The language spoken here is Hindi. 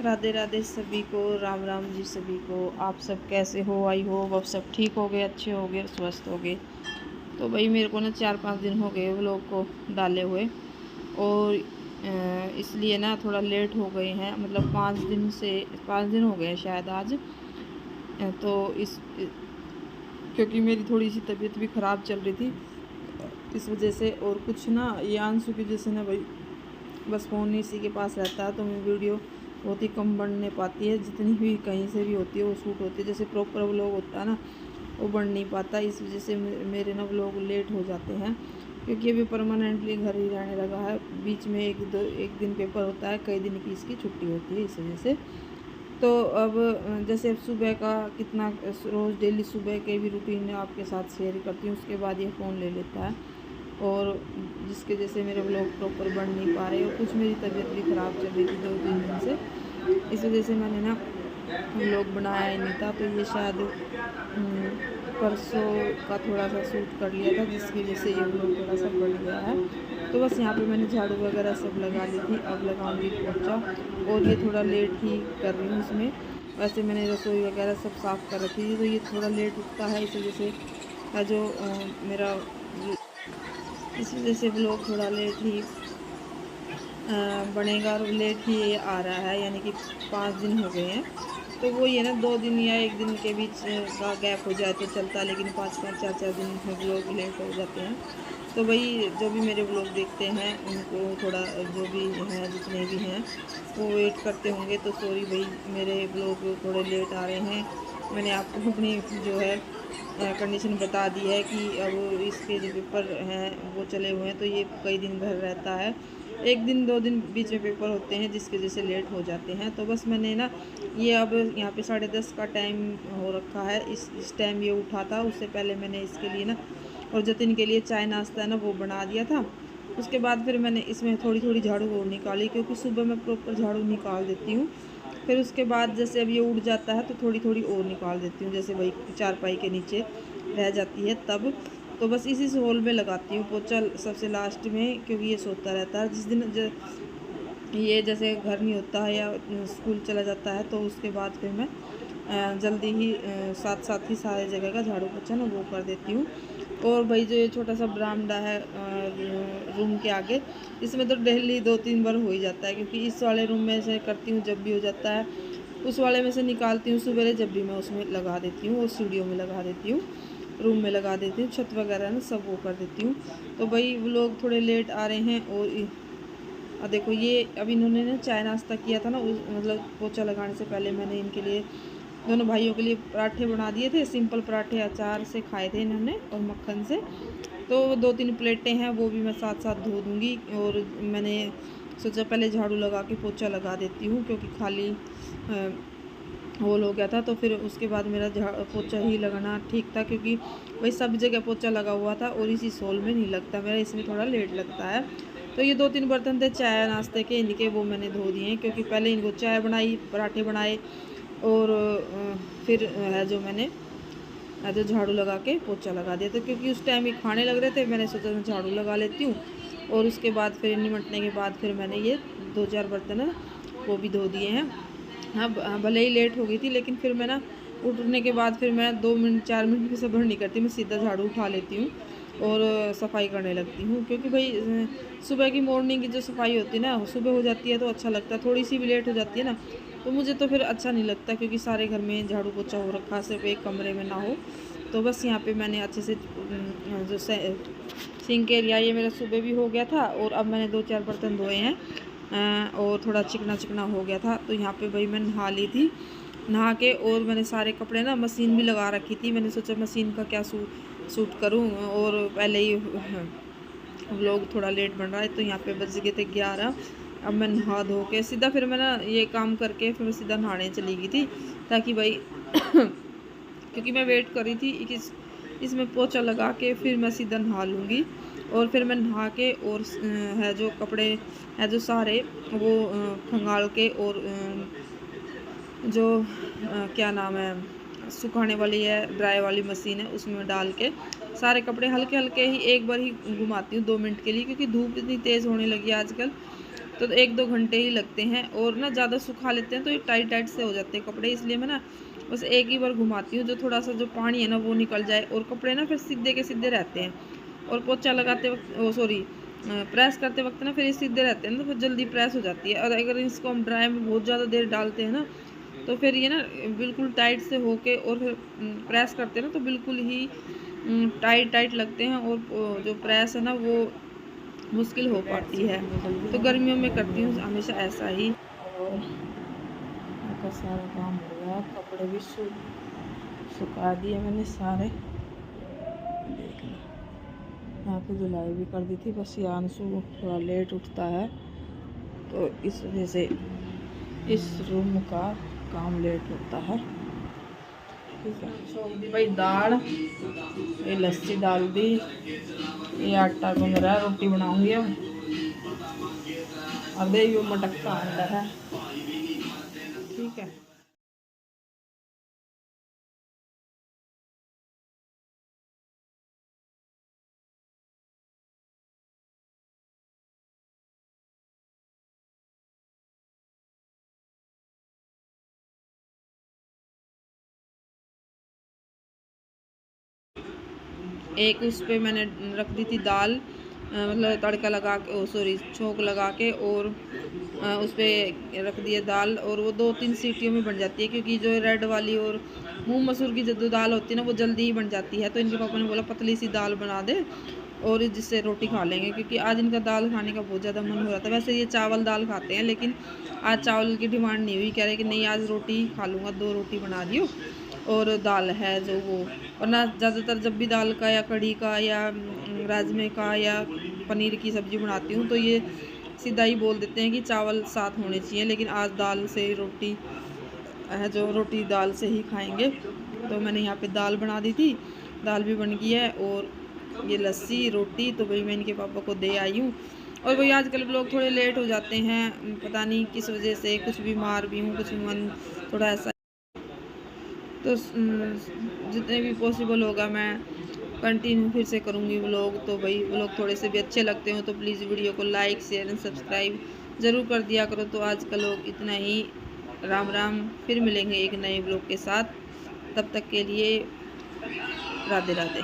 राधे राधे सभी को, राम राम जी सभी को। आप सब कैसे हो? आई होप आप सब ठीक हो गए, अच्छे हो गए, स्वस्थ हो गए। तो भाई मेरे को ना 4-5 दिन हो गए व्लॉग को डाले हुए, और इसलिए ना थोड़ा लेट हो गए हैं। मतलब 5 दिन हो गए हैं शायद आज। तो इस क्योंकि मेरी थोड़ी सी तबीयत भी ख़राब चल रही थी इस वजह से, और कुछ ना ये आंसू की वजह से ना भाई बस फ़ोन इसी के पास रहता है, तो मैं वीडियो बहुत ही कम बनने पाती है। जितनी भी कहीं से भी होती है वो शूट होती है, जैसे प्रॉपर व्लॉग होता है ना वो बन नहीं पाता। इस वजह से मेरे ना व्लॉग लेट हो जाते हैं, क्योंकि अभी परमानेंटली घर ही रहने लगा है। बीच में एक दिन पेपर होता है, कई दिन की इसकी छुट्टी होती है इस वजह से। तो अब जैसे अब सुबह का कितना रोज़ डेली सुबह के भी रूटीन आपके साथ शेयर करती हूँ, उसके बाद ये फ़ोन ले लेता है, और जिसके जैसे मेरे व्लॉग प्रॉपर बन नहीं पा रहे, और कुछ मेरी तबीयत भी ख़राब चल रही थी 2-3 दिन से। इस वजह से मैंने ना व्लॉग बनाया ही नहीं था। तो ये शायद परसों का थोड़ा सा शूट कर लिया था, जिसकी वजह से ये व्लॉग थोड़ा सा बढ़ गया है। तो बस यहाँ पे मैंने झाड़ू वगैरह सब लगा ली थी, अब लगाऊंगी पोछा, और ये थोड़ा लेट ही कर रही हूँ इसमें। वैसे मैंने रसोई वगैरह सब साफ़ कर रखी थी, तो ये थोड़ा लेट उठता है, इस वजह से जो मेरा इस वजह से व्लॉग थोड़ा लेट ही बनेगा, और लेट ही ये आ रहा है। यानी कि 5 दिन हो गए हैं। तो वो ये ना 2 दिन या 1 दिन के बीच का गैप हो जाए तो चलता है, लेकिन 5-5 4-4 दिन में व्लॉग लेट हो जाते हैं। तो भाई जो भी मेरे व्लॉग देखते हैं उनको थोड़ा, जो भी हैं जितने भी हैं वो वेट करते होंगे, तो सॉरी भाई मेरे व्लॉग थोड़े लेट आ रहे हैं। मैंने आपको अपनी जो है कंडीशन बता दी है कि अब इसके जो पेपर हैं वो चले हुए हैं, तो ये कई दिन घर रहता है। 1 दिन 2 दिन बीच में पेपर होते हैं, जिसकी वजह से लेट हो जाते हैं। तो बस मैंने ना ये अब यहाँ पे 10:30 का टाइम हो रखा है, इस टाइम ये उठा था। उससे पहले मैंने इसके लिए ना और जतिन के लिए चाय नाश्ता है ना वो बना दिया था। उसके बाद फिर मैंने इसमें थोड़ी थोड़ी झाड़ू और निकाली, क्योंकि सुबह मैं प्रॉपर झाड़ू निकाल देती हूँ। फिर उसके बाद जैसे अब ये उड़ जाता है तो थोड़ी थोड़ी और निकाल देती हूँ, जैसे वही चारपाई के नीचे रह जाती है तब। तो बस इसी से होल में लगाती हूँ पोछा सबसे लास्ट में, क्योंकि ये सोता रहता है। जिस दिन ये जैसे घर नहीं होता है या स्कूल चला जाता है, तो उसके बाद फिर मैं जल्दी ही साथ साथ ही सारे जगह का झाड़ू पोछा ना वो कर देती हूँ। और भाई जो ये छोटा सा बरामदा है रूम के आगे, इसमें तो डेली 2-3 बार हो ही जाता है, क्योंकि इस वाले रूम में से करती हूँ जब भी हो जाता है, उस वाले में से निकालती हूँ सवेरे जब भी मैं उसमें लगा देती हूँ, और सीढ़ियों में लगा देती हूँ, रूम में लगा देती हूँ, छत वगैरह ना सब वो कर देती हूँ। तो भाई वो लोग थोड़े लेट आ रहे हैं। और देखो ये अभी इन्होंने ना चाय नाश्ता किया था ना, मतलब पोछा लगाने से पहले मैंने इनके लिए, दोनों भाइयों के लिए पराठे बना दिए थे। सिंपल पराठे अचार से खाए थे इन्होंने, और मक्खन से। तो 2-3 प्लेटें हैं वो भी मैं साथ साथ धो दूँगी, और मैंने सोचा पहले झाड़ू लगा के पोछा लगा देती हूँ, क्योंकि खाली होल हो गया था। तो फिर उसके बाद मेरा पोछा ही लगाना ठीक था, क्योंकि वही सब जगह पोछा लगा हुआ था, और इसी सोल में नहीं लगता मेरा, इसमें थोड़ा लेट लगता है। तो ये 2-3 बर्तन थे चाय नाश्ते के इनके, वो मैंने धो दिए हैं, क्योंकि पहले इनको चाय बनाई, पराठे बनाए, और फिर है जो मैंने जो झाड़ू लगा के पोछा लगा दिया। तो क्योंकि उस टाइम ये खाने लग रहे थे, मैंने सोचा मैं झाड़ू लगा लेती हूँ, और उसके बाद फिर निमटने के बाद फिर मैंने ये 2-4 बर्तन है वो भी धो दिए हैं। हाँ भले ही लेट हो गई थी, लेकिन फिर मैं ना उठने के बाद फिर मैं 2 मिनट 4 मिनट भी सब्र नहीं करती, मैं सीधा झाड़ू उठा लेती हूँ और सफाई करने लगती हूँ। क्योंकि भाई सुबह की मॉर्निंग की जो सफाई होती है ना, सुबह हो जाती है तो अच्छा लगता है। थोड़ी सी भी लेट हो जाती है ना तो मुझे तो फिर अच्छा नहीं लगता, क्योंकि सारे घर में झाड़ू पोछा हो रखा, सिर्फ एक कमरे में ना हो। तो बस यहाँ पे मैंने अच्छे से जो सिंक एरिया ये मेरा सुबह भी हो गया था, और अब मैंने 2-4 बर्तन धोए हैं, और थोड़ा चिकना चिकना हो गया था। तो यहाँ पे भाई मैं नहा ली थी, नहा के और मैंने सारे कपड़े ना मशीन भी लगा रखी थी। मैंने सोचा मशीन का क्या सूट करूँ, और पहले ही व्लॉग थोड़ा लेट बन रहा है। तो यहाँ पे बज गए थे 11। अब मैं नहा धो के सीधा फिर मैं ना ये काम करके फिर मैं सीधा नहाने चली गई थी, ताकि भाई क्योंकि मैं वेट कर रही थी कि इसमें पोछा लगा के फिर मैं सीधा नहा लूँगी। और फिर मैं नहा के और है जो कपड़े है जो सारे वो खंगाल के, और जो क्या नाम है सुखाने वाली है ड्राई वाली मशीन है उसमें डाल के सारे कपड़े हल्के हल्के ही एक बार ही घुमाती हूँ 2 मिनट के लिए, क्योंकि धूप इतनी तेज़ होने लगी है आजकल। तो 1-2 घंटे ही लगते हैं। और ना ज़्यादा सुखा लेते हैं तो ये टाइट टाइट से हो जाते हैं कपड़े, इसलिए मैं ना बस एक ही बार घुमाती हूँ, जो थोड़ा सा जो पानी है ना वो निकल जाए, और कपड़े ना फिर सीधे के सीधे रहते हैं। और पोछा लगाते वक्त प्रेस करते वक्त ना फिर ये सीधे रहते हैं ना, तो फिर जल्दी प्रेस हो जाती है। और अगर इसको हम ड्राई में बहुत ज़्यादा देर डालते हैं ना, तो फिर ये ना बिल्कुल टाइट से होके और फिर प्रेस करते हैं ना, तो बिल्कुल ही टाइट टाइट लगते हैं, और जो प्रेस है ना वो मुश्किल हो पाती है। तो गर्मियों में करती हूँ हमेशा ऐसा ही। और यहाँ का सारा काम हो गया, कपड़े भी सुखा दिए मैंने सारे, देख लो। यहाँ पे धुलाई भी कर दी थी, बस ये आंसू थोड़ा लेट उठता है, तो इस वजह से इस रूम का काम लेट होता है। ठीक है, छोड़ दी भाई दाल, ये लस्सी डाल दी, ये आटा गूंद रहा है, रोटी बनाऊंगी अब। और दे वो मटका अंडा है। ठीक है, एक उस पे मैंने रख दी थी दाल, मतलब तड़का लगा के, छोंक लगा के, और उस पर रख दिए दाल, और वो 2-3 सीटियों में बन जाती है, क्योंकि जो रेड वाली और मूंग मसूर की जो दाल होती है ना वो जल्दी ही बन जाती है। तो इनके पापा ने बोला पतली सी दाल बना दे, और जिससे रोटी खा लेंगे, क्योंकि आज इनका दाल खाने का बहुत ज़्यादा मन हो रहा था। वैसे ये चावल दाल खाते हैं, लेकिन आज चावल की डिमांड नहीं हुई, कह रहे कि नहीं आज रोटी खा लूँगा, 2 रोटी बना दियो और दाल है जो वो। और ना ज़्यादातर जब भी दाल का या कढ़ी का या राजमे का या पनीर की सब्ज़ी बनाती हूँ, तो ये सीधा ही बोल देते हैं कि चावल साथ होने चाहिए, लेकिन आज दाल से रोटी है, जो रोटी दाल से ही खाएंगे। तो मैंने यहाँ पे दाल बना दी थी, दाल भी बन गई है, और ये लस्सी रोटी तो भाई मैं इनके पापा को दे आई हूँ। और वही आजकल लोग थोड़े लेट हो जाते हैं, पता नहीं किस वजह से, कुछ बीमार भी हूँ, कुछ मन थोड़ा ऐसा। तो जितने भी पॉसिबल होगा मैं कंटिन्यू फिर से करूँगी व्लॉग। तो भाई व्लॉग थोड़े से भी अच्छे लगते हो तो प्लीज़ वीडियो को लाइक शेयर एंड सब्सक्राइब ज़रूर कर दिया करो। तो आज का लोग इतना ही, राम राम, फिर मिलेंगे एक नए व्लॉग के साथ, तब तक के लिए राधे राधे।